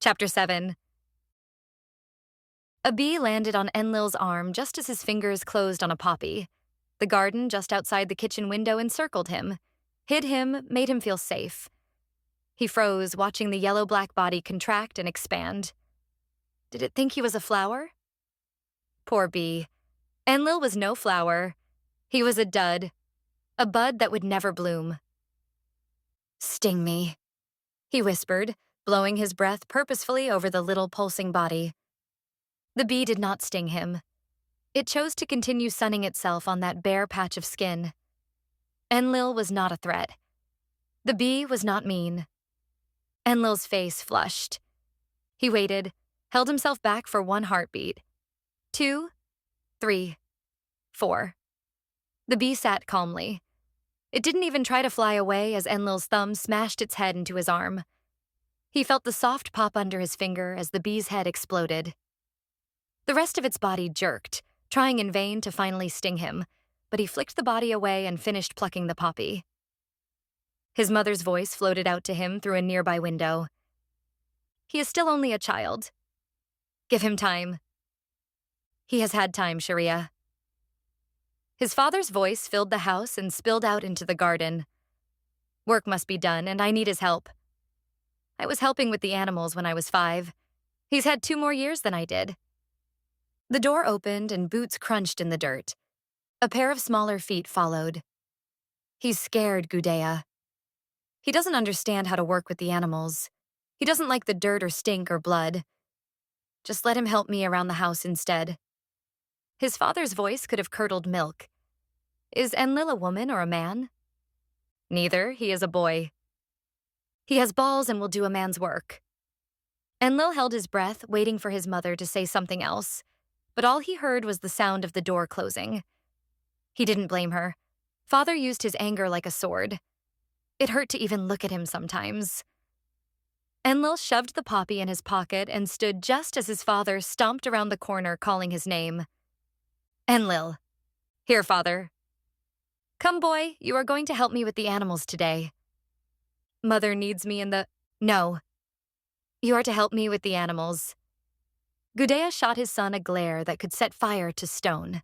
Chapter 7. A bee landed on Enlil's arm just as his fingers closed on a poppy. The garden just outside the kitchen window encircled him, hid him, made him feel safe. He froze, watching the yellow-black body contract and expand. Did it think he was a flower? Poor bee. Enlil was no flower. He was a dud, a bud that would never bloom. "Sting me," he whispered, blowing his breath purposefully over the little pulsing body. The bee did not sting him. It chose to continue sunning itself on that bare patch of skin. Enlil was not a threat. The bee was not mean. Enlil's face flushed. He waited, held himself back for 1 heartbeat. 2, 3, 4. The bee sat calmly. It didn't even try to fly away as Enlil's thumb smashed its head into his arm. He felt the soft pop under his finger as the bee's head exploded. The rest of its body jerked, trying in vain to finally sting him, but he flicked the body away and finished plucking the poppy. His mother's voice floated out to him through a nearby window. "He is still only a child. Give him time." "He has had time, Sharia." His father's voice filled the house and spilled out into the garden. "Work must be done, and I need his help. I was helping with the animals when I was 5. He's had 2 more years than I did." The door opened and boots crunched in the dirt. A pair of smaller feet followed. "He's scared, Gudea. He doesn't understand how to work with the animals. He doesn't like the dirt or stink or blood. Just let him help me around the house instead." His father's voice could have curdled milk. Is Enlil a woman or a man? Neither. He is a boy. He has balls and will do a man's work. Enlil held his breath, waiting for his mother to say something else, but all he heard was the sound of the door closing. He didn't blame her. Father used his anger like a sword. It hurt to even look at him sometimes. Enlil shoved the poppy in his pocket and stood just as his father stomped around the corner calling his name. "Enlil." "Here, father." "Come, boy, you are going to help me with the animals today." "Mother needs me in the—" "No. You are to help me with the animals." Gudea shot his son a glare that could set fire to stone.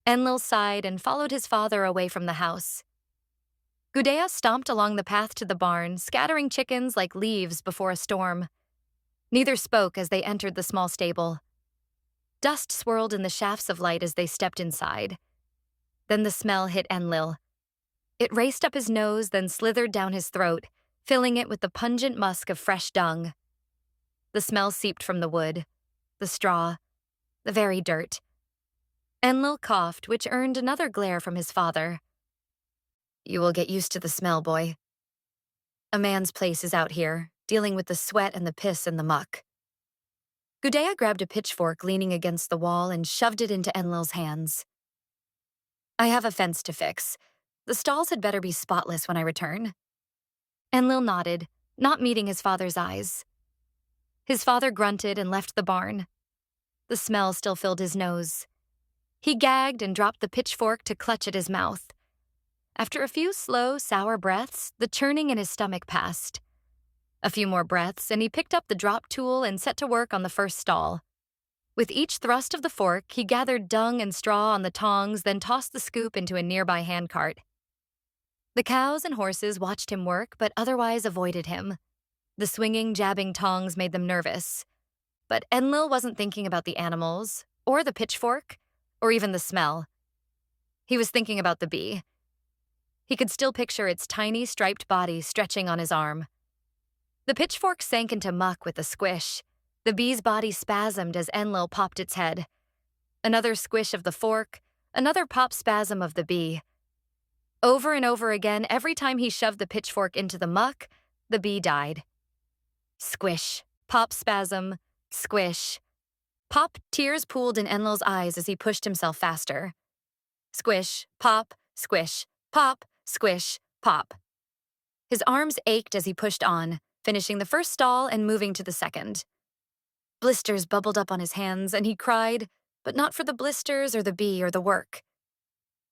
Enlil sighed and followed his father away from the house. Gudea stomped along the path to the barn, scattering chickens like leaves before a storm. Neither spoke as they entered the small stable. Dust swirled in the shafts of light as they stepped inside. Then the smell hit Enlil. It raced up his nose, then slithered down his throat, filling it with the pungent musk of fresh dung. The smell seeped from the wood, the straw, the very dirt. Enlil coughed, which earned another glare from his father. "You will get used to the smell, boy. A man's place is out here, dealing with the sweat and the piss and the muck." Gudea grabbed a pitchfork leaning against the wall and shoved it into Enlil's hands. "I have a fence to fix. The stalls had better be spotless when I return." Enlil nodded, not meeting his father's eyes. His father grunted and left the barn. The smell still filled his nose. He gagged and dropped the pitchfork to clutch at his mouth. After a few slow, sour breaths, the churning in his stomach passed. A few more breaths, and he picked up the drop tool and set to work on the first stall. With each thrust of the fork, he gathered dung and straw on the tongs, then tossed the scoop into a nearby handcart. The cows and horses watched him work, but otherwise avoided him. The swinging, jabbing tongs made them nervous. But Enlil wasn't thinking about the animals, or the pitchfork, or even the smell. He was thinking about the bee. He could still picture its tiny, striped body stretching on his arm. The pitchfork sank into muck with a squish. The bee's body spasmed as Enlil popped its head. Another squish of the fork, another pop spasm of the bee. Over and over again, every time he shoved the pitchfork into the muck, the bee died. Squish, pop spasm, squish. Pop, tears pooled in Enlil's eyes as he pushed himself faster. Squish, pop, squish, pop, squish, pop. His arms ached as he pushed on, finishing the first stall and moving to the second. Blisters bubbled up on his hands, and he cried, but not for the blisters or the bee or the work.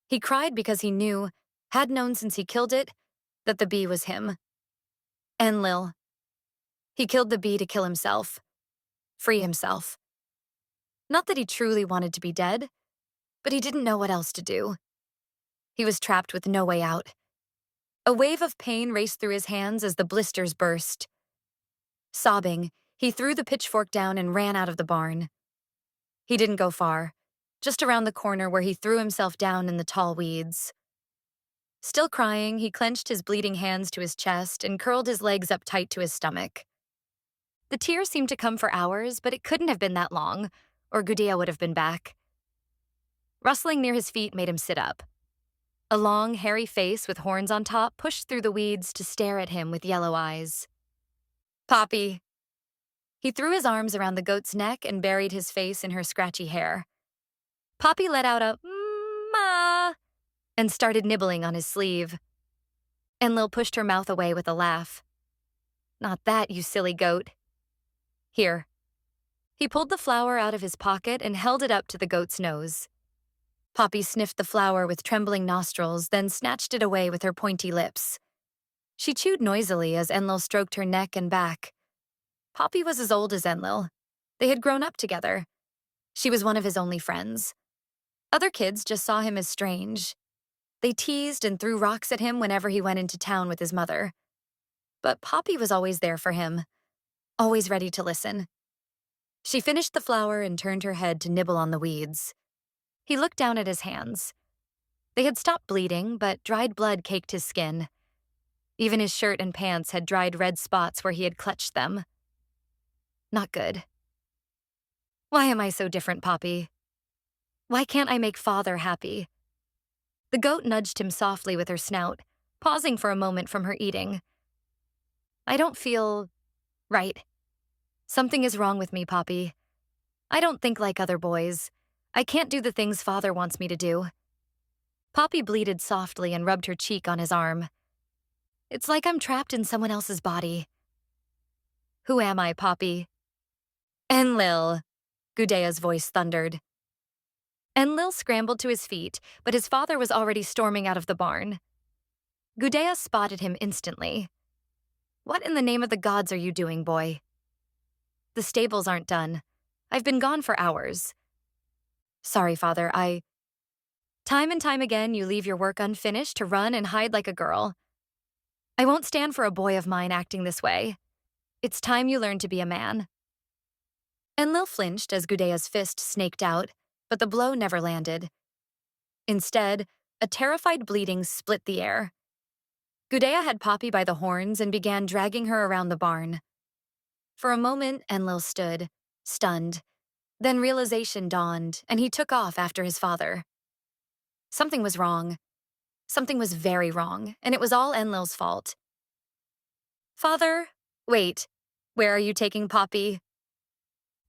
He cried because he knew, had known since he killed it, that the bee was him. Enlil. He killed the bee to kill himself, free himself. Not that he truly wanted to be dead, but he didn't know what else to do. He was trapped with no way out. A wave of pain raced through his hands as the blisters burst. Sobbing, he threw the pitchfork down and ran out of the barn. He didn't go far, just around the corner where he threw himself down in the tall weeds. Still crying, he clenched his bleeding hands to his chest and curled his legs up tight to his stomach. The tears seemed to come for hours, but it couldn't have been that long, or Gudea would have been back. Rustling near his feet made him sit up. A long, hairy face with horns on top pushed through the weeds to stare at him with yellow eyes. Poppy. He threw his arms around the goat's neck and buried his face in her scratchy hair. Poppy let out a "ma" and started nibbling on his sleeve. Enlil pushed her mouth away with a laugh. Not that, you silly goat. Here. He pulled the flower out of his pocket and held it up to the goat's nose. Poppy sniffed the flower with trembling nostrils, then snatched it away with her pointy lips. She chewed noisily as Enlil stroked her neck and back. Poppy was as old as Enlil. They had grown up together. She was one of his only friends. Other kids just saw him as strange. They teased and threw rocks at him whenever he went into town with his mother. But Poppy was always there for him, always ready to listen. She finished the flower and turned her head to nibble on the weeds. He looked down at his hands. They had stopped bleeding, but dried blood caked his skin. Even his shirt and pants had dried red spots where he had clutched them. Not good. Why am I so different, Poppy? Why can't I make Father happy? The goat nudged him softly with her snout, pausing for a moment from her eating. I don't feel right. Something is wrong with me, Poppy. I don't think like other boys. I can't do the things Father wants me to do. Poppy bleated softly and rubbed her cheek on his arm. It's like I'm trapped in someone else's body. Who am I, Poppy? Enlil, Gudea's voice thundered. Enlil scrambled to his feet, but his father was already storming out of the barn. Gudea spotted him instantly. What in the name of the gods are you doing, boy? The stables aren't done. I've been gone for hours. Sorry, Father, Time and time again, you leave your work unfinished to run and hide like a girl. I won't stand for a boy of mine acting this way. It's time you learn to be a man. Enlil flinched as Gudea's fist snaked out, but the blow never landed. Instead, a terrified bleating split the air. Gudea had Poppy by the horns and began dragging her around the barn. For a moment, Enlil stood, stunned. Then realization dawned, and he took off after his father. Something was wrong. Something was very wrong, and it was all Enlil's fault. Father, wait. Where are you taking Poppy?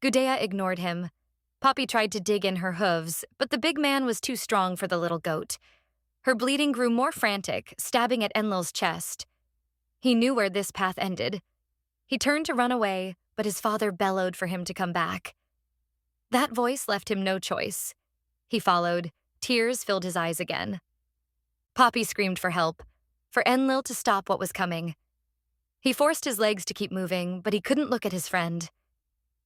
Gudea ignored him. Poppy tried to dig in her hooves, but the big man was too strong for the little goat. Her bleeding grew more frantic, stabbing at Enlil's chest. He knew where this path ended. He turned to run away, but his father bellowed for him to come back. That voice left him no choice. He followed. Tears filled his eyes again. Poppy screamed for help, for Enlil to stop what was coming. He forced his legs to keep moving, but he couldn't look at his friend.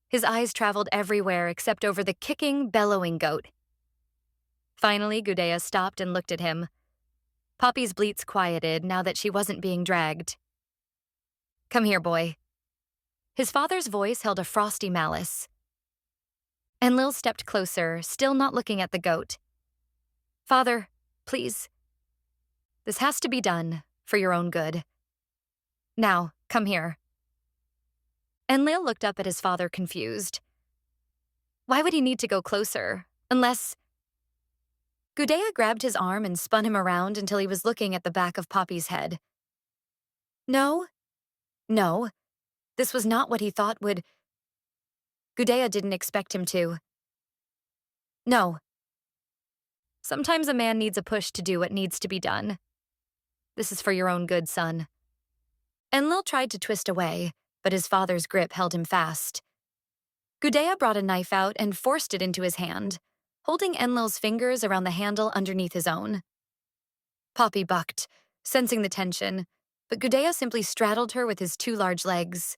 His eyes traveled everywhere except over the kicking, bellowing goat. Finally, Gudea stopped and looked at him. Poppy's bleats quieted now that she wasn't being dragged. Come here, boy. His father's voice held a frosty malice. Enlil stepped closer, still not looking at the goat. Father, please. This has to be done, for your own good. Now, come here. Enlil looked up at his father confused. Why would he need to go closer, unless... Gudea grabbed his arm and spun him around until he was looking at the back of Poppy's head. No. This was not what he thought would... Gudea didn't expect him to. No. Sometimes a man needs a push to do what needs to be done. This is for your own good, son. Enlil tried to twist away, but his father's grip held him fast. Gudea brought a knife out and forced it into his hand, holding Enlil's fingers around the handle underneath his own. Poppy bucked, sensing the tension, but Gudea simply straddled her with his two large legs.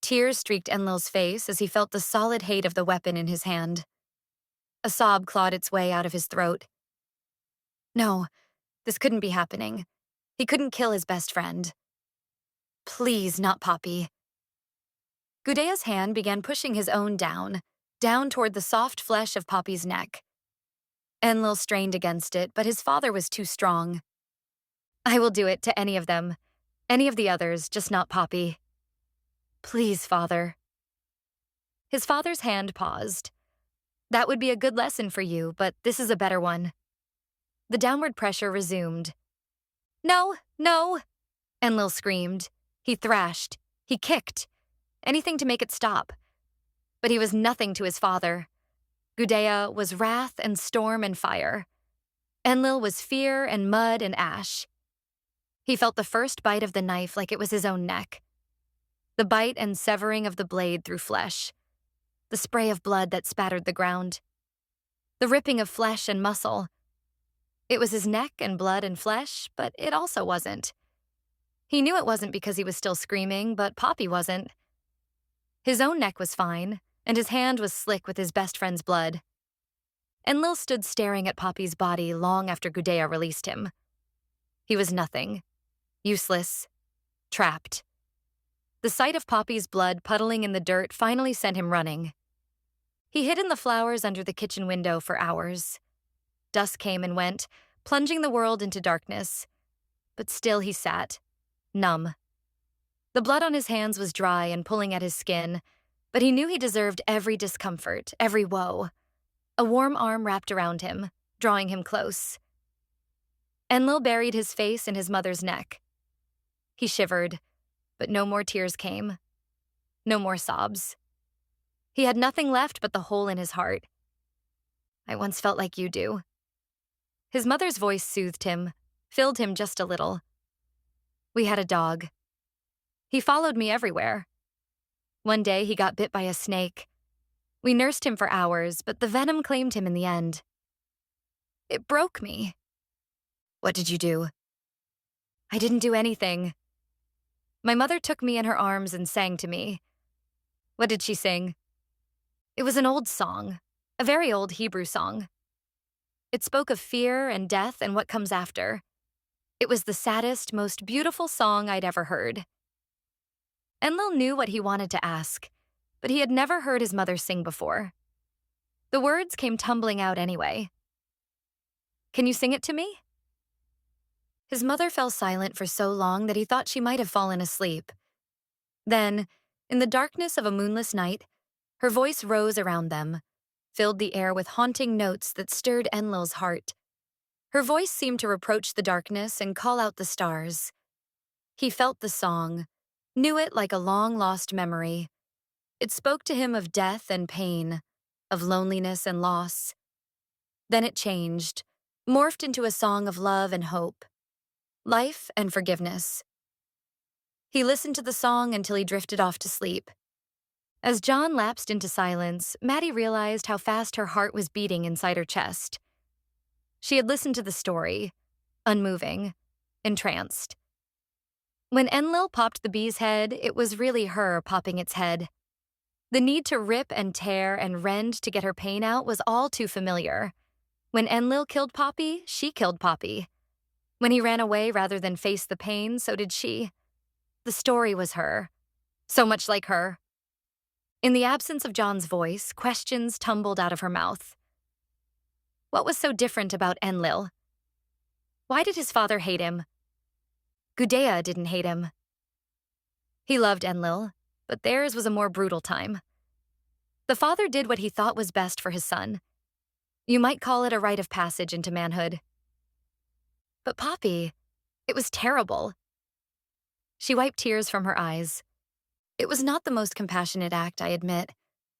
Tears streaked Enlil's face as he felt the solid hate of the weapon in his hand. A sob clawed its way out of his throat. No, this couldn't be happening. He couldn't kill his best friend. Please, not Poppy. Gudea's hand began pushing his own down toward the soft flesh of Poppy's neck. Enlil strained against it, but his father was too strong. I will do it to any of them. Any of the others, just not Poppy. Please, father. His father's hand paused. That would be a good lesson for you, but this is a better one. The downward pressure resumed. No, no, Enlil screamed. He thrashed. He kicked. Anything to make it stop. But he was nothing to his father. Gudea was wrath and storm and fire. Enlil was fear and mud and ash. He felt the first bite of the knife like it was his own neck. The bite and severing of the blade through flesh. The spray of blood that spattered the ground. The ripping of flesh and muscle. It was his neck and blood and flesh, but it also wasn't. He knew it wasn't because he was still screaming, but Poppy wasn't. His own neck was fine, and his hand was slick with his best friend's blood. Enlil stood staring at Poppy's body long after Gudea released him. He was nothing. Useless. Trapped. The sight of Poppy's blood puddling in the dirt finally sent him running. He hid in the flowers under the kitchen window for hours. Dusk came and went, plunging the world into darkness. But still he sat, numb. The blood on his hands was dry and pulling at his skin, but he knew he deserved every discomfort, every woe. A warm arm wrapped around him, drawing him close. Enlil buried his face in his mother's neck. He shivered, but no more tears came. No more sobs. He had nothing left but the hole in his heart. I once felt like you do. His mother's voice soothed him, filled him just a little. We had a dog. He followed me everywhere. One day he got bit by a snake. We nursed him for hours, but the venom claimed him in the end. It broke me. What did you do? I didn't do anything. My mother took me in her arms and sang to me. What did she sing? It was an old song, a very old Hebrew song. It spoke of fear and death and what comes after. It was the saddest, most beautiful song I'd ever heard. Enlil knew what he wanted to ask, but he had never heard his mother sing before. The words came tumbling out anyway. Can you sing it to me? His mother fell silent for so long that he thought she might have fallen asleep. Then, in the darkness of a moonless night, her voice rose around them, filled the air with haunting notes that stirred Enlil's heart. Her voice seemed to reproach the darkness and call out the stars. He felt the song, knew it like a long-lost memory. It spoke to him of death and pain, of loneliness and loss. Then it changed, morphed into a song of love and hope, life and forgiveness. He listened to the song until he drifted off to sleep. As John lapsed into silence, Maddie realized how fast her heart was beating inside her chest. She had listened to the story, unmoving, entranced. When Enlil popped the bee's head, it was really her popping its head. The need to rip and tear and rend to get her pain out was all too familiar. When Enlil killed Poppy, she killed Poppy. When he ran away rather than face the pain, so did she. The story was her. So much like her. In the absence of John's voice, questions tumbled out of her mouth. What was so different about Enlil? Why did his father hate him? Gudea didn't hate him. He loved Enlil, but theirs was a more brutal time. The father did what he thought was best for his son. You might call it a rite of passage into manhood. But Poppy, it was terrible. She wiped tears from her eyes. It was not the most compassionate act, I admit,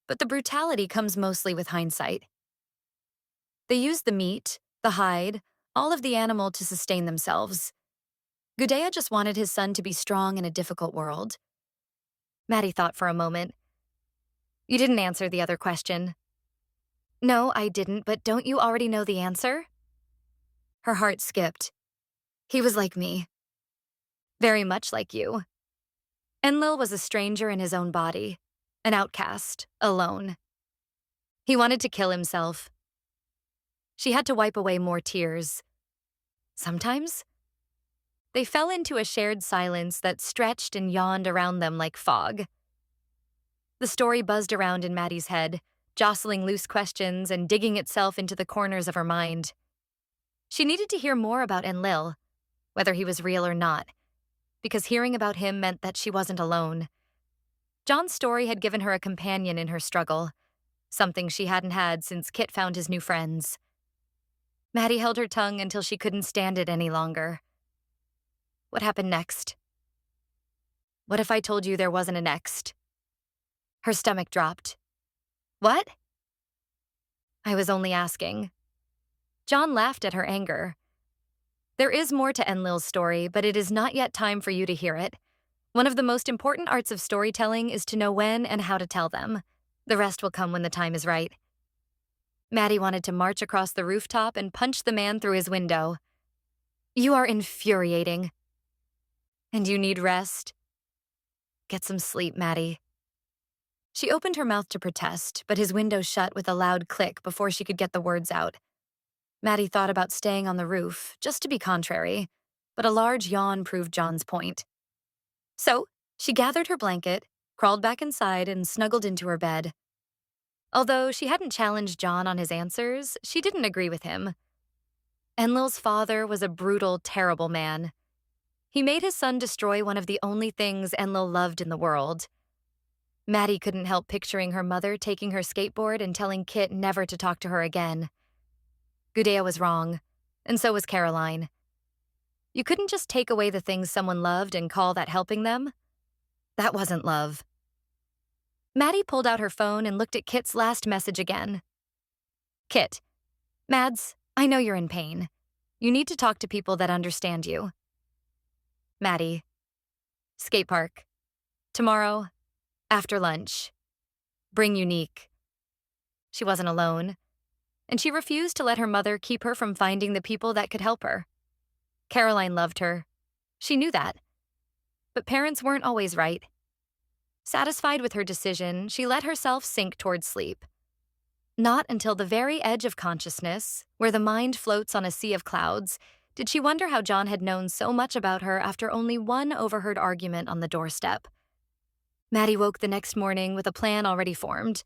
but the brutality comes mostly with hindsight. They used the meat, the hide, all of the animal to sustain themselves. Gudea just wanted his son to be strong in a difficult world. Maddie thought for a moment. You didn't answer the other question. No, I didn't, but don't you already know the answer? Her heart skipped. He was like me. Very much like you. Enlil was a stranger in his own body, an outcast, alone. He wanted to kill himself. She had to wipe away more tears. Sometimes, they fell into a shared silence that stretched and yawned around them like fog. The story buzzed around in Maddie's head, jostling loose questions and digging itself into the corners of her mind. She needed to hear more about Enlil, whether he was real or not, because hearing about him meant that she wasn't alone. John's story had given her a companion in her struggle, something she hadn't had since Kit found his new friends. Maddie held her tongue until she couldn't stand it any longer. What happened next? What if I told you there wasn't a next? Her stomach dropped. What? I was only asking. John laughed at her anger. There is more to Enlil's story, but it is not yet time for you to hear it. One of the most important arts of storytelling is to know when and how to tell them. The rest will come when the time is right. Maddie wanted to march across the rooftop and punch the man through his window. You are infuriating. And you need rest? Get some sleep, Maddie. She opened her mouth to protest, but his window shut with a loud click before she could get the words out. Maddie thought about staying on the roof, just to be contrary, but a large yawn proved John's point. So, she gathered her blanket, crawled back inside, and snuggled into her bed. Although she hadn't challenged John on his answers, she didn't agree with him. Enlil's father was a brutal, terrible man. He made his son destroy one of the only things Enlil loved in the world. Maddie couldn't help picturing her mother taking her skateboard and telling Kit never to talk to her again. Gudea was wrong, and so was Caroline. You couldn't just take away the things someone loved and call that helping them. That wasn't love. Maddie pulled out her phone and looked at Kit's last message again. Kit, Mads, I know you're in pain. You need to talk to people that understand you. Maddie, skate park. Tomorrow, after lunch. Bring Unique. She wasn't alone, and she refused to let her mother keep her from finding the people that could help her. Caroline loved her. She knew that. But parents weren't always right. Satisfied with her decision, she let herself sink toward sleep. Not until the very edge of consciousness, where the mind floats on a sea of clouds, did she wonder how John had known so much about her after only one overheard argument on the doorstep. Maddie woke the next morning with a plan already formed.